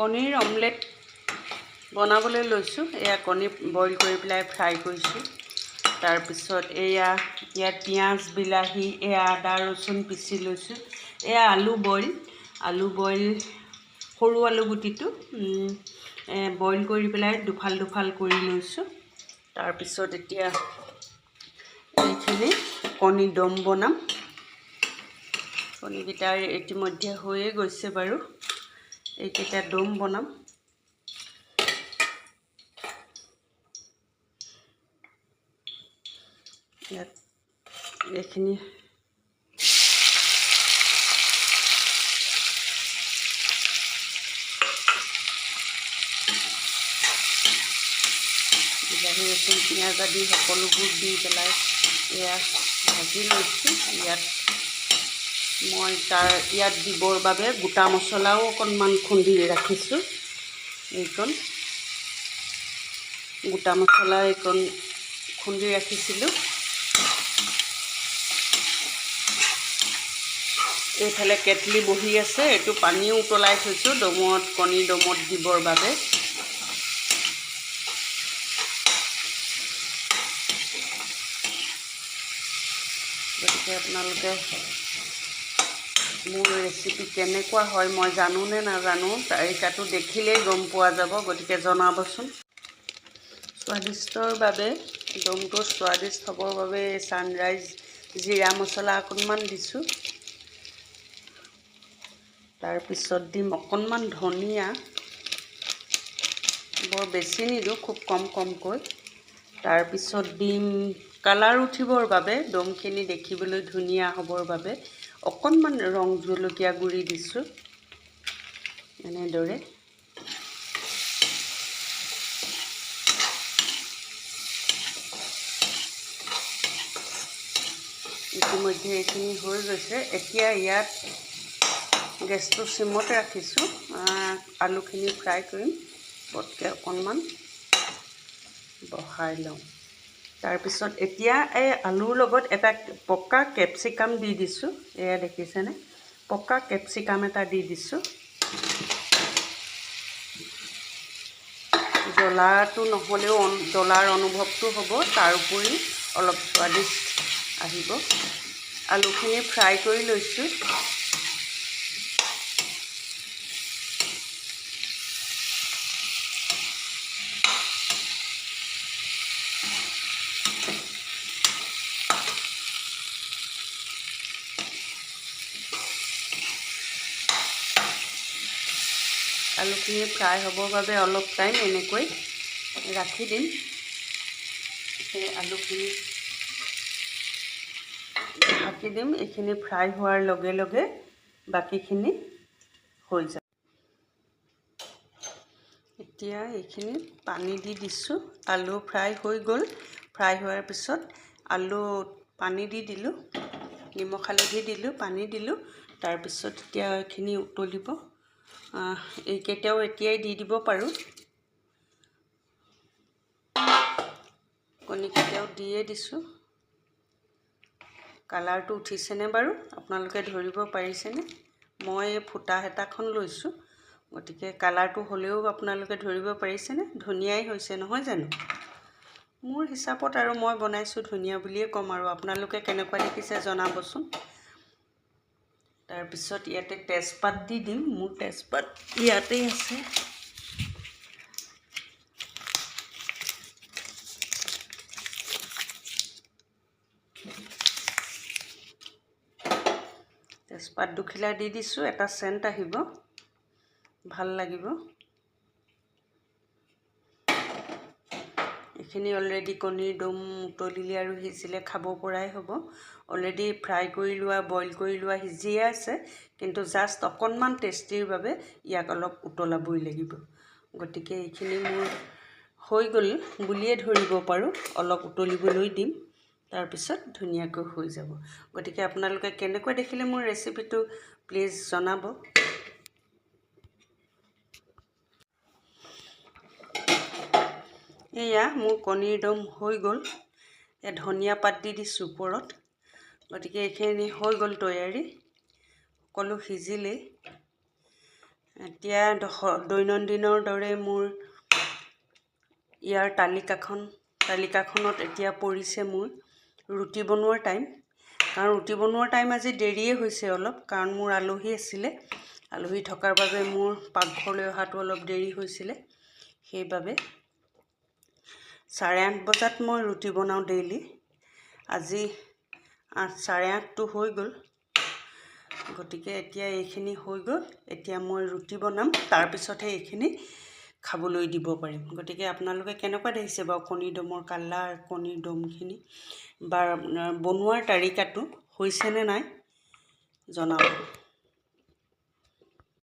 কণীৰ অমলেট বনাবলৈ লৈছোঁ। এয়া কণী বইল কৰি পেলাই ফ্ৰাই কৰিছোঁ। তাৰপিছত ইয়াত পিঁয়াজ বিলাহী এয়া আদা ৰচুন পিচি লৈছোঁ। এয়া আলু বইল সৰু আলু গুটিটো বইল কৰি পেলাই দুফাল কৰি লৈছোঁ। তাৰপিছত এতিয়া এইখিনি কণী দম বনাম। কণীকেইটা ইতিমধ্যে হৈয়ে গৈছে বাৰু। এইকেইটা দম বনাম। ইয়াত এইখিনি বিলাহী ৰচুন পিঁয়াজ আদি সকলোবোৰ দি পেলাই এয়া ভাজি লৈছোঁ। মই ইয়াত দিবৰ বাবে গোটা মছলাও অকণমান খুন্দি ৰাখিছোঁ। এইকণ গোটা মছলা খুন্দি ৰাখিছিলোঁ। এইফালে কেটলি বহি আছে, এইটো পানীও উতলাই থৈছোঁ কণী দমত দিবৰ বাবে। গতিকে আপোনালোকে মোৰ ৰেচিপি কেনেকুৱা হয় মই জানো নে নাজানো, তালিকাটো দেখিলেই গম পোৱা যাব। গতিকে জনাবচোন। স্বাদিষ্টৰ বাবে দমটো স্বাদিষ্ট হ'বৰ বাবে ছানৰাইজ জিৰা মছলা অকণমান দিছোঁ। তাৰপিছত দিম অকণমান ধনিয়া, বৰ বেছি নিদিওঁ, খুব কমকৈ। তাৰপিছত দিম কালাৰ উঠিবৰ বাবে, দমখিনি দেখিবলৈ ধুনীয়া হ'বৰ বাবে অকণমান ৰং জলকীয়া গুড়ি দিছোঁ। এনেদৰে ইতিমধ্যে এইখিনি হৈ গৈছে। এতিয়া ইয়াত গেছটো চিমত ৰাখিছোঁ। আলুখিনি ফ্ৰাই কৰিম। পটকৈ অকণমান বহাই লওঁ। তাৰপিছত এতিয়া এই আলুৰ লগত এটা পকা কেপচিকাম দি দিছোঁ। এয়া দেখিছেনে? পকা কেপচিকাম এটা দি দিছোঁ। জ্বলাটো নহ'লেও জ্বলাৰ অনুভৱটো হ'ব, তাৰ উপৰি অলপ স্বাদিষ্ট আহিব। আলুখিনি ফ্ৰাই কৰি লৈছোঁ। আলুখিনি ফ্ৰাই হ'বৰ বাবে অলপ টাইম এনেকৈ ৰাখি দিম। এই আলুখিনি ঢাকি দিম। এইখিনি ফ্ৰাই হোৱাৰ লগে লগে বাকীখিনি হৈ যায়। এতিয়া এইখিনি পানী দি দিছোঁ। আলু ফ্ৰাই হৈ গ'ল। ফ্ৰাই হোৱাৰ পিছত পানী দি দিলোঁ, নিমখ হালধি দিলোঁ, পানী দিলোঁ। তাৰপিছত এতিয়া এইখিনি উতলিব। এইকেইটাও এতিয়াই দি দিব পাৰোঁ। কণীকেইটাও দিয়ে দিছোঁ। কালাৰটো উঠিছেনে বাৰু আপোনালোকে ধৰিব পাৰিছেনে? মই ফুটা হেতাখন লৈছোঁ, গতিকে কালাৰটো হ'লেও আপোনালোকে ধৰিব পাৰিছেনে? ধুনীয়াই হৈছে নহয় জানো? মোৰ হিচাপত আৰু মই বনাইছোঁ ধুনীয়া বুলিয়ে ক'ম, আৰু আপোনালোকে কেনেকুৱা দেখিছে জনাবচোন। তাৰপিছত ইয়াতে তেজপাত দি দিম। মোৰ তেজপাত ইয়াতেই আছে। তেজপাত দুখিলা দি দিছোঁ। এটা চেণ্ট আহিব, ভাল লাগিব। এইখিনি অলৰেডি কণীৰ দম উতলিলে আৰু সিজিলে খাব পৰাই হ'ব। অলৰেডি ফ্ৰাই কৰি লোৱা, বইল কৰি লোৱা সিজিয়ে আছে, কিন্তু জাষ্ট অকণমান টেষ্টিৰ বাবে ইয়াক অলপ উতলাবই লাগিব। গতিকে এইখিনি মোৰ হৈ গ'ল বুলিয়ে ধৰিব পাৰোঁ। অলপ উতলিবলৈ দিম, তাৰপিছত ধুনীয়াকৈ হৈ যাব। গতিকে আপোনালোকে কেনেকৈ দেখিলে মোৰ ৰেচিপিটো প্লিজ জনাব। এয়া মোৰ কণীৰ দম হৈ গ'ল। ধনিয়া পাত দি দিছোঁ ওপৰত। গতিকে এইখিনি হৈ গ'ল তৈয়াৰী। সকলো সিজিলেই। এতিয়া দৈনন্দিনৰ দৰে মোৰ ইয়াৰ তালিকাখনত এতিয়া পৰিছে মোৰ ৰুটি বনোৱাৰ টাইম। কাৰণ ৰুটি বনোৱাৰ টাইম আজি দেৰিয়ে হৈছে অলপ, কাৰণ মোৰ আলহী আছিলে। আলহী থকাৰ বাবে মোৰ পাকঘৰলৈ অহাটো অলপ দেৰি হৈছিলে। সেইবাবে 8:30 বজাত মই ৰুটি বনাওঁ ডেইলি। আজি 8:30টো হৈ গ'ল। গতিকে এতিয়া এইখিনি হৈ গ'ল। এতিয়া মই ৰুটি বনাম, তাৰপিছতহে এইখিনি খাবলৈ দিব পাৰিম। গতিকে আপোনালোকে কেনেকুৱা দেখিছে বাৰু কণী দমৰ কালাৰ, কণীৰ দমখিনি বা বনোৱাৰ তালিকাটো হৈছেনে নাই জনাব।